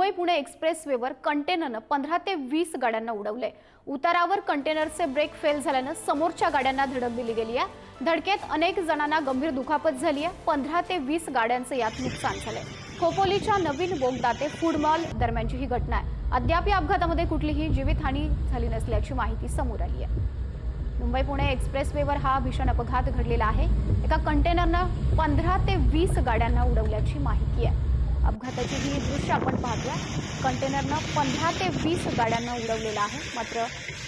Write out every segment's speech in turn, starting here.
मुंबई पुणे एक्सप्रेसवेवर कंटेनरनं 15 ते 20 गाड्यांना उडवले। उतारावर कंटेनरचे ब्रेक फेल झाल्यानं समोरच्या गाड्यांना धडक दिली गेली आहे। धडकेत अनेक जणांना गंभीर दुखापत झाली आहे। 15 ते 20 गाड्यांचं यात नुकसान झालंय। खोपोलीच्या नवीन बोगदा ते फूड मॉल दरम्यानची ही घटना आहे। अद्याप या अपघातामध्ये कुठलीही जीवितहानी झाली नसल्याची माहिती समोर आली आहे। मुंबई पुणे एक्सप्रेसवेवर हा भीषण अपघात घडलेला आहे। एका कंटेनरनं 15 ते 20 गाड्यांना उडवल्याची माहिती आहे। अपघाताची ही दृश्य आपण पाहतोय। कंटेनरनं 15 ते 20 गाड्यांना उडवलेलं आहे। मात्र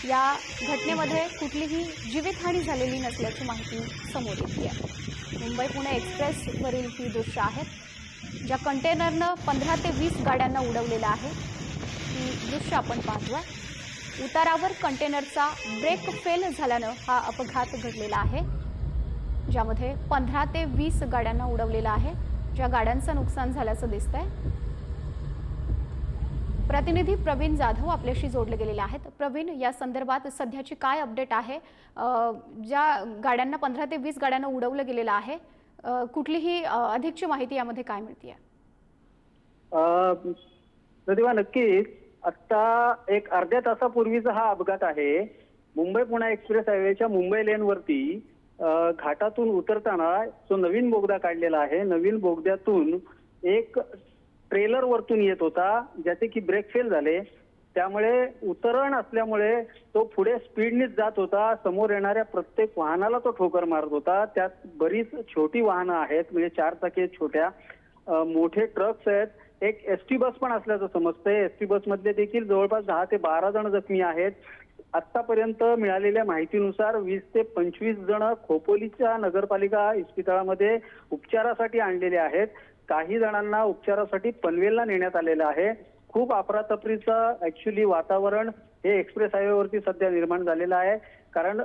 या घटनेमध्ये कुठलीही जीवितहानी झालेली नसल्याची माहिती समोर येते आहे। मुंबई पुणे एक्सप्रेसवरील ही दृश्य आहेत, ज्या कंटेनरनं 15 ते 20 गाड्यांना उडवलेलं आहे। ही दृश्य आपण पाहतोय। उतारावर कंटेनरचा ब्रेक फेल झाल्यानं हा अपघात घडलेला आहे, ज्यामध्ये 15 ते 20 गाड्यांना उडवलेलं आहे। ज्या गाड्यांचं नुकसान झाल्याचं दिसतंय। प्रतिनिधी प्रवीण जाधव आपल्याशी जोडले गेलेले आहेत। प्रवीण, या संदर्भात सध्याची काय अपडेट आहे? ज्या गाड्यांना 15 ते 20 गाड्यांना उडवलं गेलेलं आहे, कुठलीही अधिकची माहिती यामध्ये काय मिळते? प्रतिभा, नक्कीच आता एक अर्ध्या तासापूर्वीचा हा अपघात आहे। मुंबई पुणे एक्सप्रेस हायवेच्या मुंबई लेनवरती घाटातून उतरताना जो नवीन बोगदा काढलेला आहे, नवीन बोगद्यातून एक ट्रेलर वरतून येत होता, ज्याचे की ब्रेक फेल झाले। त्यामुळे उतरण असल्यामुळे तो पुढे स्पीडनीच जात होता। समोर येणाऱ्या प्रत्येक वाहनाला तो ठोकर मारत होता। त्यात बरीच छोटी वाहनं आहेत, म्हणजे 4 चाकी छोट्या, मोठे ट्रक्स आहेत, एक एसटी बस पण असल्याचं समजतंय। एसटी बस मधले देखील जवळपास 10 ते 12 जण जखमी आहेत। आतापर्यंत मिळालेल्या माहितीनुसार 20 ते 25 जण खोपोलीच्या नगरपालिका इस्पितळामध्ये उपचारासाठी आणलेले आहेत। काही जणांना उपचारासाठी पनवेलला नेण्यात आलेलं आहे। खूप अफरातफरीचं ऍक्च्युली वातावरण हे एक्सप्रेस हायवेवरती सध्या निर्माण झालेलं आहे, कारण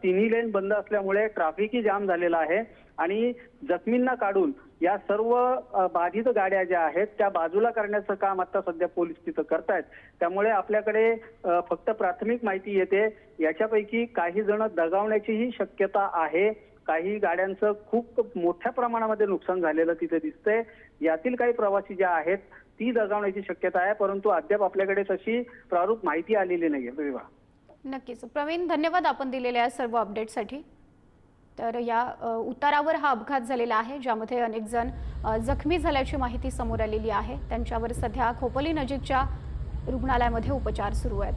तिन्ही लेन बंद असल्यामुळे ट्रॅफिकही जाम झालेला आहे। आणि जखमींना काढून या सर्व बाधित गाड्या ज्या आहेत त्या बाजूला करण्याचं काम आता सध्या पोलीस तिथं करतायत। त्यामुळे आपल्याकडे फक्त प्राथमिक माहिती येते, याच्यापैकी काही जण दगावण्याचीही शक्यता आहे। काही गाड्यांचं खूप मोठ्या प्रमाणामध्ये नुकसान झालेलं तिथे दिसतंय। यातील काही प्रवासी ज्या आहेत ती दगावण्याची शक्यता आहे, परंतु अद्याप आपल्याकडे तशी प्रारूप माहिती आलेली नाहीये। नक्कीच प्रवीण, धन्यवाद आपण दिलेल्या सर्व अपडेटसाठी। तर या उतारावर हा अपघात झालेला आहे, ज्यामध्ये अनेक जण जखमी झाल्याची माहिती समोर आलेली आहे। त्यांच्यावर सध्या खोपोली नजीकच्या रुग्णालयामध्ये उपचार सुरू आहेत।